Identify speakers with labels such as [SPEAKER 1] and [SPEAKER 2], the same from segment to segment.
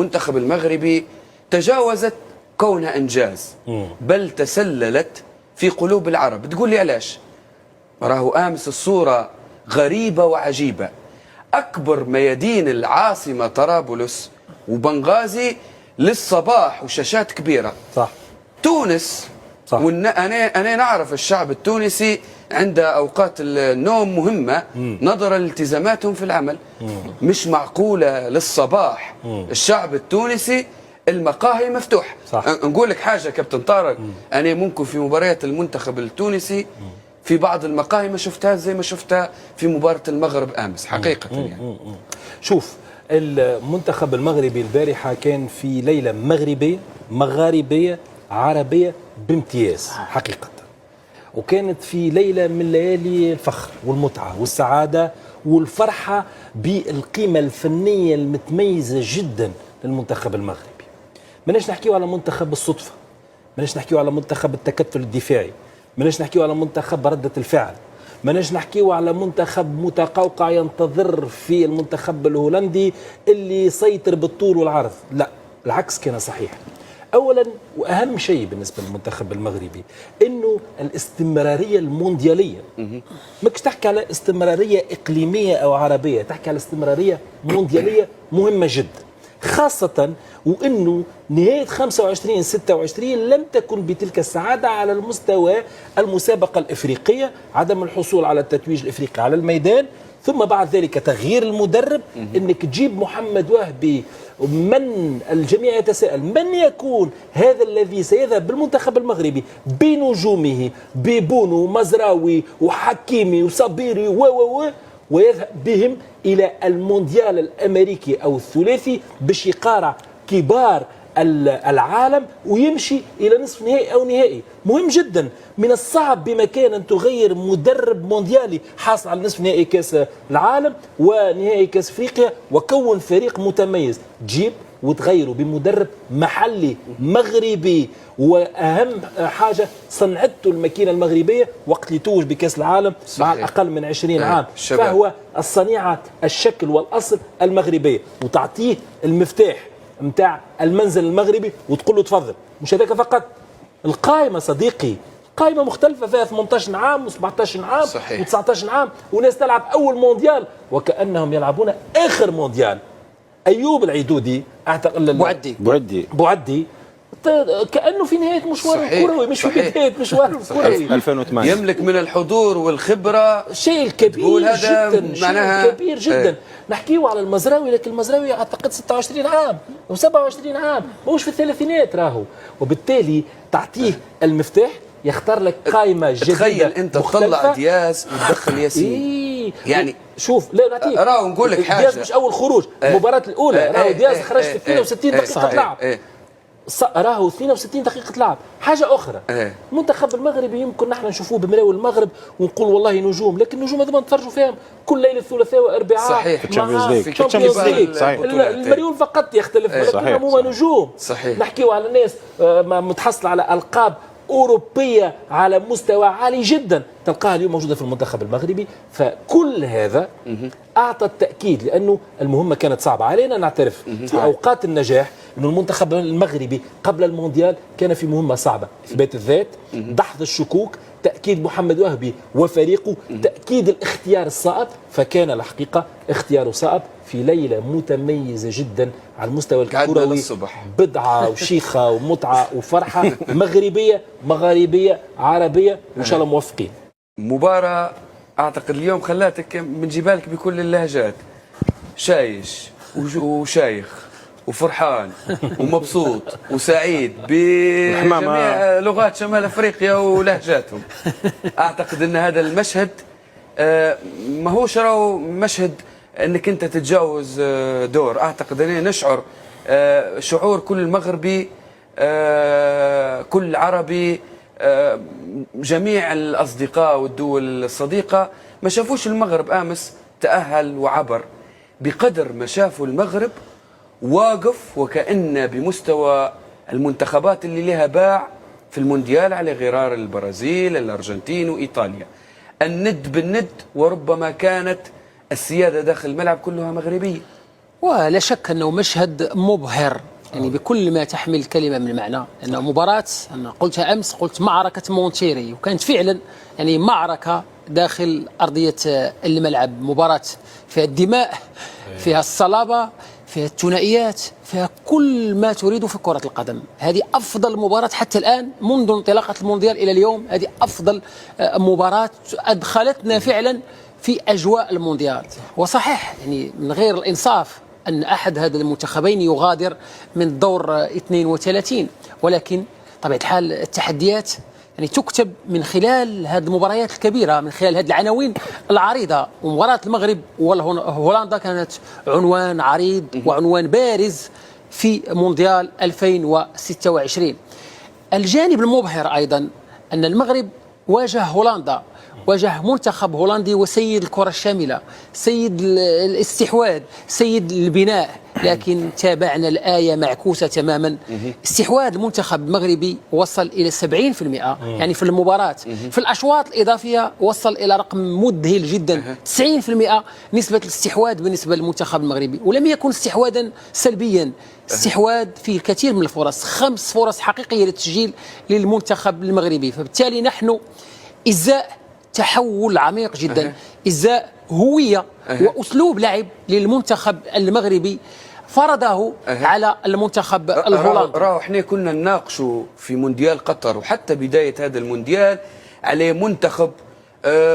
[SPEAKER 1] المنتخب المغربي تجاوزت كونها إنجاز، بل تسللت في قلوب العرب. تقول لي علاش؟ راهو أمس الصورة غريبة وعجيبة. أكبر ميادين العاصمة طرابلس وبنغازي للصباح وشاشات كبيرة.
[SPEAKER 2] صح.
[SPEAKER 1] تونس
[SPEAKER 2] صح.
[SPEAKER 1] أنا نعرف الشعب التونسي عند أوقات النوم مهمة نظرا لالتزاماتهم في العمل. مش معقولة للصباح الشعب التونسي المقاهي مفتوح.
[SPEAKER 2] صح.
[SPEAKER 1] نقول لك حاجة كابتن طارق، أنا ممكن في مباريات المنتخب التونسي في بعض المقاهي ما شفتها زي ما شفتها في مباراة المغرب أمس حقيقة. يعني
[SPEAKER 2] شوف، المنتخب المغربي البارحة كان في ليلة مغاربية عربية بامتياز حقيقة، وكانت في ليلة من ليالي الفخر والمتعة والسعادة والفرحة بالقيمة الفنية المتميزة جدا للمنتخب المغربي. ماناش نحكيو على منتخب الصدفة، ماناش نحكيو على منتخب التكتل الدفاعي، ماناش نحكيو على منتخب ردة الفعل، ماناش نحكيو على منتخب متقوقع ينتظر في المنتخب الهولندي اللي يسيطر بالطول والعرض. لا، العكس كان صحيح. اولا واهم شيء بالنسبه للمنتخب المغربي انه الاستمراريه الموندياليه. ماكش تحكي على استمراريه اقليميه او عربيه، تحكي على استمراريه موندياليه مهمه جدا، خاصه وانه نهايه 25-26 لم تكن بتلك السعاده على المستوى المسابقه الافريقيه، عدم الحصول على التتويج الافريقي على الميدان، ثم بعد ذلك تغيير المدرب، انك تجيب محمد وهبي. من الجميع يتساءل من يكون هذا الذي سيذهب بالمنتخب المغربي بنجومه ببونو ومزراوي وحكيمي وصبيري ويذهب بهم إلى المونديال الأمريكي أو الثلاثي باش يقارع كبار العالم ويمشي إلى نصف نهائي أو نهائي. مهم جدا، من الصعب بمكان أن تغير مدرب مونديالي حاصل على نصف نهائي كأس العالم ونهائي كأس أفريقيا وكون فريق متميز، تجيب وتغيره بمدرب محلي مغربي. وأهم حاجة صنعته الماكينة المغربية وقت اللي توج بكأس العالم. صحيح. مع الأقل من 20 عام
[SPEAKER 1] شباب.
[SPEAKER 2] فهو الصنيعة الشكل والأصل المغربية، وتعطيه المفتاح متاع المنزل المغربي وتقول له تفضل. مش هذاك فقط، القائمة صديقي قائمة مختلفة فيها 18 عام و17 عام و19 عام، وناس تلعب أول مونديال وكأنهم يلعبون آخر مونديال. أيوب العيدودي أعتقد بوعدي كأنه في نهاية مشوار الكروي، مش في بداية مشوار الكروي.
[SPEAKER 3] 2008
[SPEAKER 1] يملك من الحضور والخبرة
[SPEAKER 2] شيء كبير جدا، شيء كبير جدا. نحكيه على المزراوي، لكن المزراوي اعتقد 26 عام او 27 عام، مش في الثلاثينات راهو، وبالتالي تعطيه المفتاح يختار لك قائمة جديدة.
[SPEAKER 1] تخيل انت تطلع دياز وتدخل ياسين. يعني
[SPEAKER 2] شوف، لا نعطيك
[SPEAKER 1] راهو نقول لك حاجة،
[SPEAKER 2] دياز مش اول خروج. المباراة الأولى راهو دياز خرج في 62 دقيقة لعب، راهو 62 دقيقة لعب. حاجة أخرى، المنتخب المغربي يمكن نحن نشوفوه بمراوي المغرب ونقول والله نجوم، لكن النجوم هذوما نتفرجوا فيهم كل ليلة ثلاثاء وأربعاء.
[SPEAKER 1] صحيح.
[SPEAKER 2] في الشامبيونز ليج المليون فقط يختلف، ولكن هما نجوم.
[SPEAKER 1] صحيح.
[SPEAKER 2] نحكيو على ناس متحصل على ألقاب أوروبية على مستوى عالي جدا، تلقاها اليوم موجودة في المنتخب المغربي. فكل هذا أعطى التأكيد، لأنه المهمة كانت صعبة علينا نعترف في أوقات النجاح، أنه المنتخب المغربي قبل المونديال كان في مهمة صعبة: إثبات الذات، دحض الشكوك، تأكيد محمد وهبي وفريقه، تأكيد الاختيار الصائب. فكان الحقيقة اختياره صائب في ليلة متميزة جدا على المستوى الكروي، بدعة وشيخة ومتعة وفرحة مغاربية عربية، وإن شاء الله موفقين.
[SPEAKER 1] مباراة أعتقد اليوم خلاتك من جبالك بكل اللهجات، شايش وشايخ وفرحان ومبسوط وسعيد بجميع لغات شمال أفريقيا ولهجاتهم. أعتقد أن هذا المشهد ما هوش راهو مشهد أنك أنت تتجاوز دور. أعتقد أننا نشعر شعور كل مغربي، كل عربي، جميع الأصدقاء والدول الصديقة ما شافوش المغرب أمس تأهل وعبر بقدر ما شافوا المغرب واقف وكأن بمستوى المنتخبات اللي لها باع في المونديال على غرار البرازيل، الأرجنتين وإيطاليا، الند بالند، وربما كانت السيادة داخل الملعب كلها مغربية.
[SPEAKER 3] ولا شك أنه مشهد مبهر يعني بكل ما تحمل الكلمة من معنى. أنه مباراة، أنا قلتها أمس، قلت معركة مونتيري، وكانت فعلا يعني معركة داخل أرضية الملعب، مباراة فيها الدماء، فيها الصلابة، فيها الثنائيات، فيها كل ما تريد في كرة القدم. هذه أفضل مباراة حتى الآن منذ انطلاقة المونديال إلى اليوم. هذه أفضل مباراة أدخلتنا فعلا في أجواء المونديال. وصحيح يعني من غير الإنصاف أن أحد هذا المنتخبين يغادر من دور 32، ولكن طبيعة الحال التحديات يعني تكتب من خلال هذه المباريات الكبيرة، من خلال هذه العناوين العريضة. ومباراة المغرب وهولندا كانت عنوان عريض وعنوان بارز في مونديال 2026. الجانب المبهر أيضا أن المغرب واجه هولندا، واجه منتخب هولندي وسيد الكرة الشاملة، سيد الاستحواذ، سيد البناء، لكن تابعنا الآية معكوسة تماما. استحواذ المنتخب المغربي وصل إلى 70% يعني في المباراة. في الأشواط الإضافية وصل إلى رقم مذهل جدا، 90% نسبة الاستحواذ بالنسبة للمنتخب المغربي، ولم يكن استحواذا سلبيا، استحواذ فيه الكثير من الفرص، 5 فرص حقيقية للتسجيل للمنتخب المغربي. فبالتالي نحن إزاء تحول عميق جدا، إزاء هوية وأسلوب لعب للمنتخب المغربي فرضه على المنتخب الهولندي.
[SPEAKER 1] راهو احنا كنا نناقشوا في مونديال قطر وحتى بداية هذا المونديال على منتخب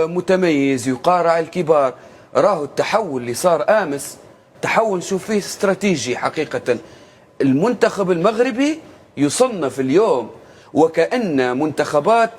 [SPEAKER 1] متميز يقارع الكبار. راهو التحول اللي صار امس تحول نشوف فيه استراتيجي حقيقة. المنتخب المغربي يصنف اليوم وكأن منتخبات